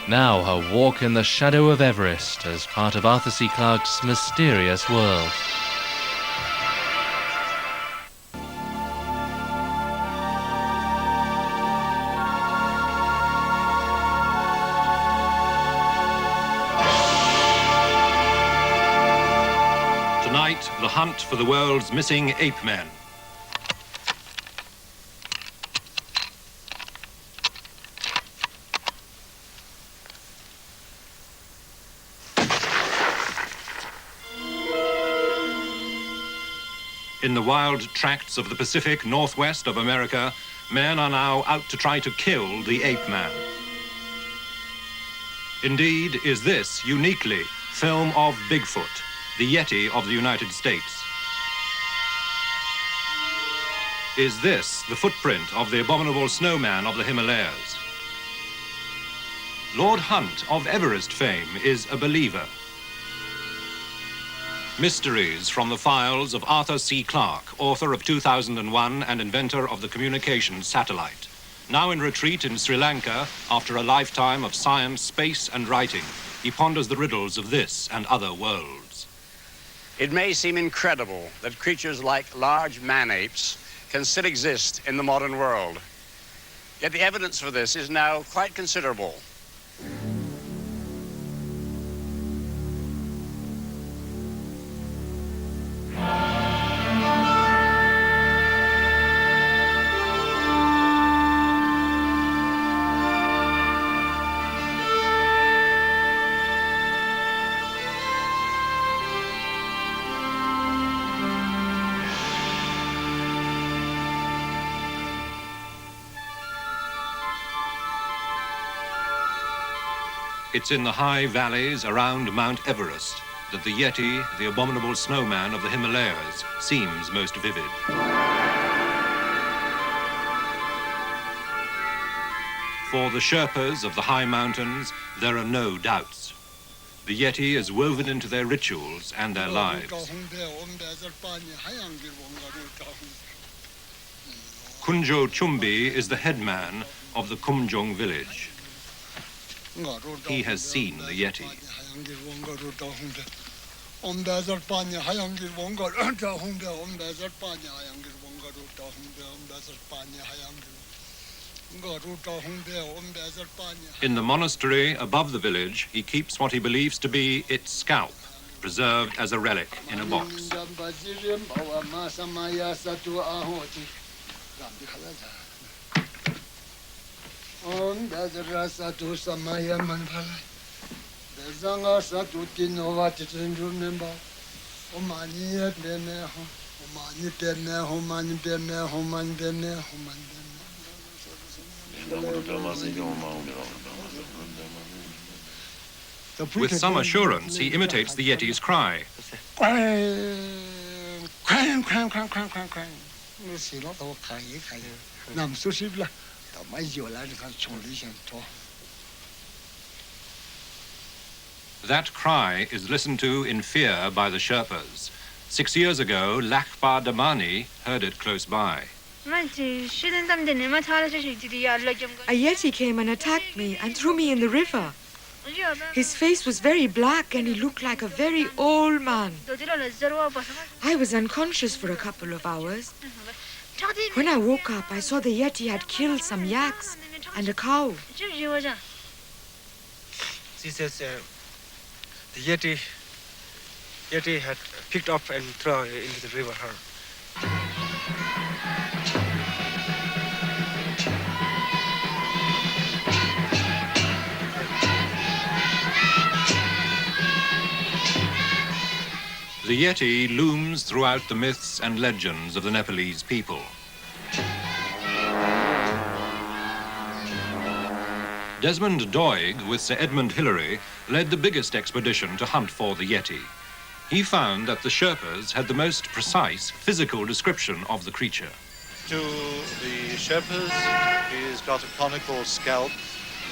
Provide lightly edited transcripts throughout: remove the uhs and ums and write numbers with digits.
Now her walk in the shadow of Everest as part of Arthur C. Clarke's mysterious world. Tonight, the hunt for the world's missing Apeman. In the wild tracts of the Pacific Northwest of America, men are now out to try to kill the Apeman. Indeed, is this uniquely film of Bigfoot, the Yeti of the United States? Is this the footprint of the abominable snowman of the Himalayas? Lord Hunt of Everest fame is a believer. Mysteries from the files of Arthur C. Clarke, author of 2001 and inventor of the communications satellite. Now in retreat in Sri Lanka, after a lifetime of science, space, and writing, he ponders the riddles of this and other worlds. It may seem incredible that creatures like large man-apes can still exist in the modern world. Yet the evidence for this is now quite considerable. It's in the high valleys around Mount Everest that the Yeti, the abominable snowman of the Himalayas, seems most vivid. For the Sherpas of the high mountains, there are no doubts. The Yeti is woven into their rituals and their lives. Kunjo Chumbi is the headman of the Kumjong village. He has seen the Yeti. In the monastery above the village, he keeps what he believes to be its scalp, preserved as a relic in a box. With some assurance, he imitates the Yeti's cry. That cry is listened to in fear by the Sherpas. 6 years ago, Lakpa Damani heard it close by. A Yeti came and attacked me and threw me in the river. His face was very black and he looked like a very old man. I was unconscious for a couple of hours. When I woke up, I saw the Yeti had killed some yaks and a cow. She says the Yeti had picked up and thrown into the river her. The Yeti looms throughout the myths and legends of the Nepalese people. Desmond Doig, with Sir Edmund Hillary, led the biggest expedition to hunt for the Yeti. He found that the Sherpas had the most precise physical description of the creature. To the Sherpas, he's got a conical scalp,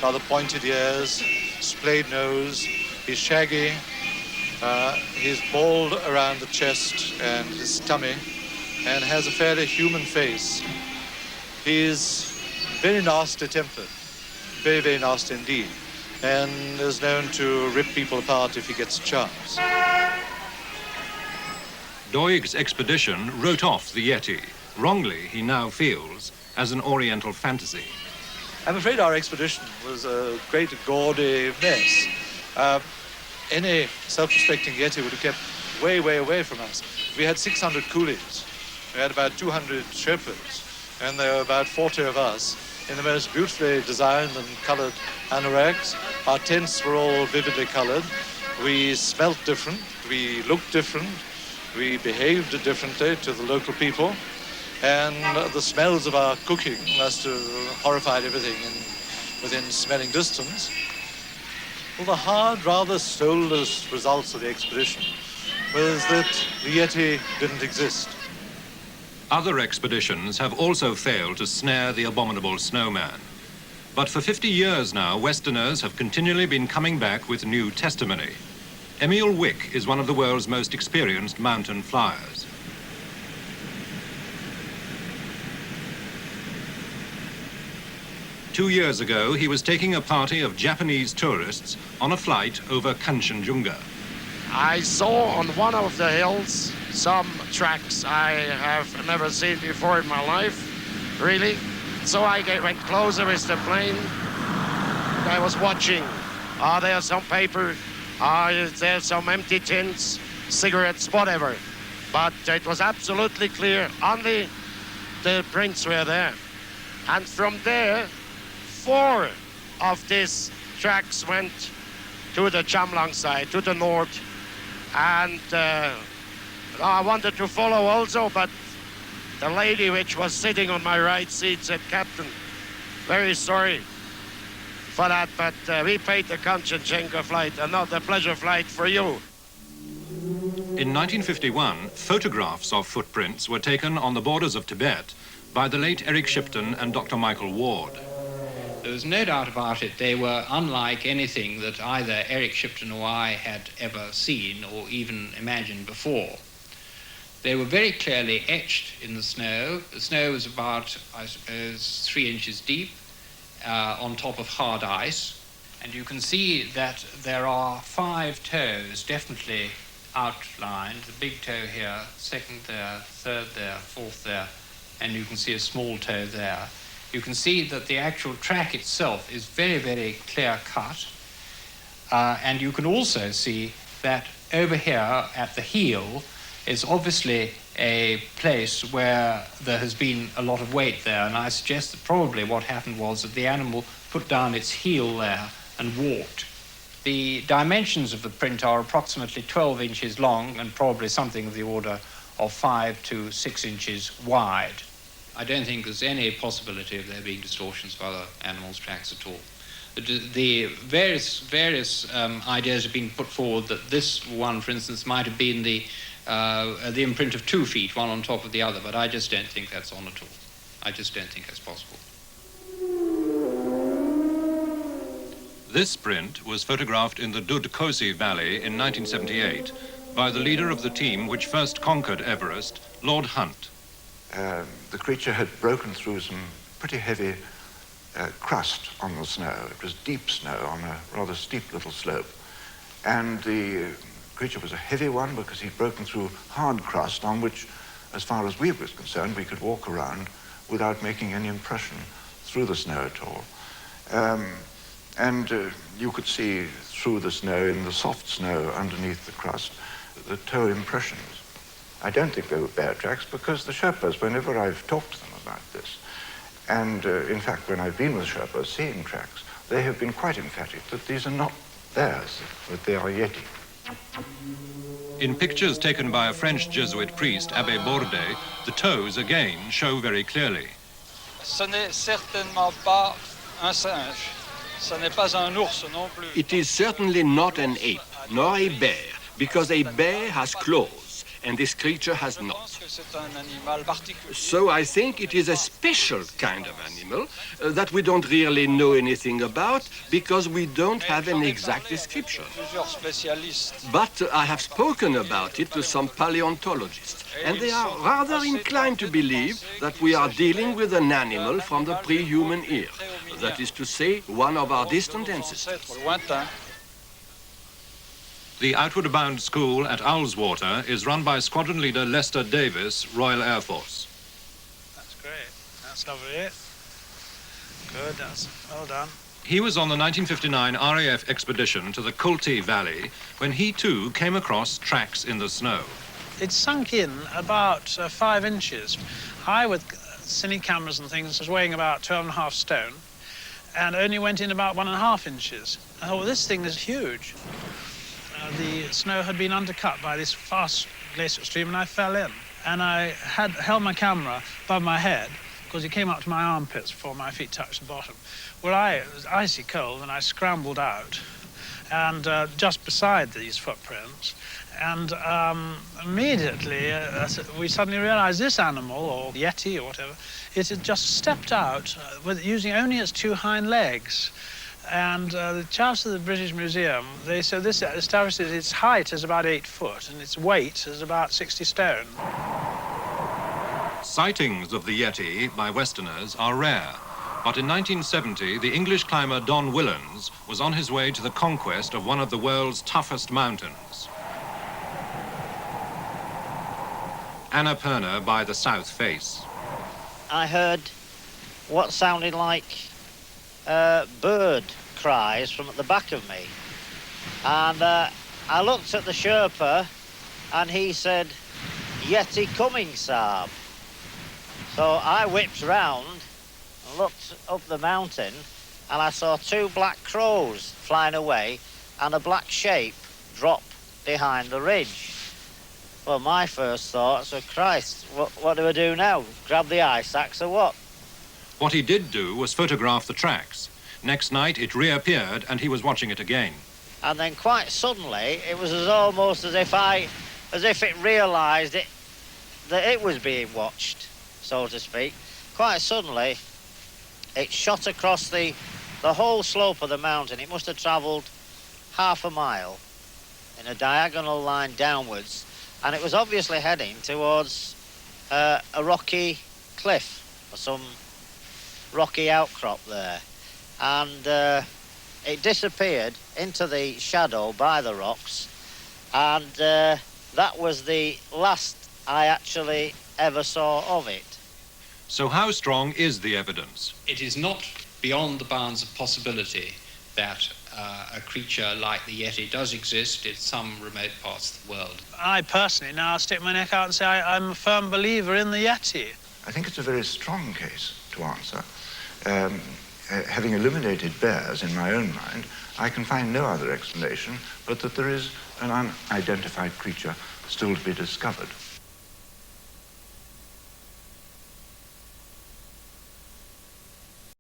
rather pointed ears, splayed nose, he's shaggy, he's bald around the chest and his tummy, and has a fairly human face. He's very nasty tempered, very, very nasty indeed. and is known to rip people apart if he gets a chance. Doig's expedition wrote off the Yeti, wrongly he now feels, as an Oriental fantasy. I'm afraid our expedition was a great gaudy mess. Any self-respecting Yeti would have kept way, way away from us. We had 600 coolies. We had about 200 Sherpas, and there were about 40 of us in the most beautifully designed and colored anoraks. Our tents were all vividly colored. We smelt different, we looked different, we behaved differently to the local people, and the smells of our cooking must have horrified everything within smelling distance. Well, the hard, rather soulless results of the expedition was that the Yeti didn't exist. Other expeditions have also failed to snare the abominable snowman. But for 50 years now, Westerners have continually been coming back with new testimony. Emil Wick is one of the world's most experienced mountain flyers. Two years ago, he was taking a party of Japanese tourists on a flight over Kanchenjunga. I saw on one of the hills some tracks I have never seen before in my life, really. So I went closer with the plane. I was watching. Are there some paper? Are there some empty tins, cigarettes, whatever? But it was absolutely clear. Only the prints were there. And from there, 4 of these tracks went to the Chamlang side, to the north. And I wanted to follow also, but the lady which was sitting on my right seat said, "Captain, very sorry for that, but we paid the Kanchenjunga flight and not the pleasure flight for you." In 1951, photographs of footprints were taken on the borders of Tibet by the late Eric Shipton and Dr. Michael Ward. There was no doubt about it. They were unlike anything that either Eric Shipton or I had ever seen or even imagined before. They were very clearly etched in the snow. The snow was about, I suppose, 3 inches deep on top of hard ice. And you can see that there are 5 toes definitely outlined. The big toe here, second there, third there, fourth there, and you can see a small toe there. You can see that the actual track itself is very, very clear cut. And you can also see that over here at the heel is obviously a place where there has been a lot of weight there. And I suggest that probably what happened was that the animal put down its heel there and walked. The dimensions of the print are approximately 12 inches long and probably something of the order of 5 to 6 inches wide. I don't think there's any possibility of there being distortions of other animals' tracks at all. The various ideas have been put forward that this one, for instance, might have been the imprint of 2 feet, one on top of the other, but I just don't think that's on at all. I just don't think that's possible. This print was photographed in the Dudkosi Valley in 1978 by the leader of the team which first conquered Everest, Lord Hunt. The creature had broken through some pretty heavy crust on the snow. It was deep snow on a rather steep little slope. And the creature was a heavy one because he'd broken through hard crust on which, as far as we were concerned, we could walk around without making any impression through the snow at all. And you could see through the snow, in the soft snow underneath the crust, the toe impressions. I don't think they were bear tracks because the Sherpas, whenever I've talked to them about this, and in fact when I've been with Sherpas seeing tracks, they have been quite emphatic that these are not theirs, that they are Yeti. In pictures taken by a French Jesuit priest, Abbé Bourdet, the toes again show very clearly. Ce n'est certainement pas un singe. Ce n'est pas un ours non plus. It is certainly not an ape, nor a bear, because a bear has claws, and this creature has not. So I think it is a special kind of animal that we don't really know anything about because we don't have an exact description. But I have spoken about it to some paleontologists, and they are rather inclined to believe that we are dealing with an animal from the pre-human era. that is to say, one of our distant ancestors. The Outward Bound School at Ullswater is run by Squadron Leader Lester Davis, Royal Air Force. That's great. That's lovely. Good, that's well done. He was on the 1959 RAF expedition to the Kulti Valley when he too came across tracks in the snow. It sunk in about 5 inches. I, with cine cameras and things, was weighing about 12.5 stone and only went in about 1.5 inches. I thought, well, this thing is huge. The snow had been undercut by this fast glacial stream and I fell in. And I had held my camera above my head because it came up to my armpits before my feet touched the bottom. Well, it was icy cold and I scrambled out and just beside these footprints. And immediately we suddenly realized this animal, or Yeti or whatever, it had just stepped out using only its 2 hind legs. And the chaps at the British Museum, they said this establishes its height is about 8 foot and its weight is about 60 stone. Sightings of the Yeti by Westerners are rare, but in 1970, the English climber Don Willans was on his way to the conquest of one of the world's toughest mountains. Annapurna by the south face. I heard what sounded like bird cries from at the back of me. And I looked at the Sherpa and he said, "Yeti coming, Saab." So I whipped round and looked up the mountain and I saw 2 black crows flying away and a black shape drop behind the ridge. Well, my first thoughts were, Christ, what do I do now? Grab the ice axe or what? What he did do was photograph the tracks. Next night, it reappeared and he was watching it again. And then quite suddenly, it was almost as if it realised that it was being watched, so to speak. Quite suddenly, it shot across the whole slope of the mountain. It must have travelled half a mile in a diagonal line downwards, and it was obviously heading towards a rocky cliff or some rocky outcrop there. And it disappeared into the shadow by the rocks, and that was the last I actually ever saw of it. So how strong is the evidence? It is not beyond the bounds of possibility that a creature like the Yeti does exist in some remote parts of the world. I personally now stick my neck out and say I'm a firm believer in the Yeti. I think it's a very strong case to answer. Having eliminated bears in my own mind, I can find no other explanation but that there is an unidentified creature still to be discovered.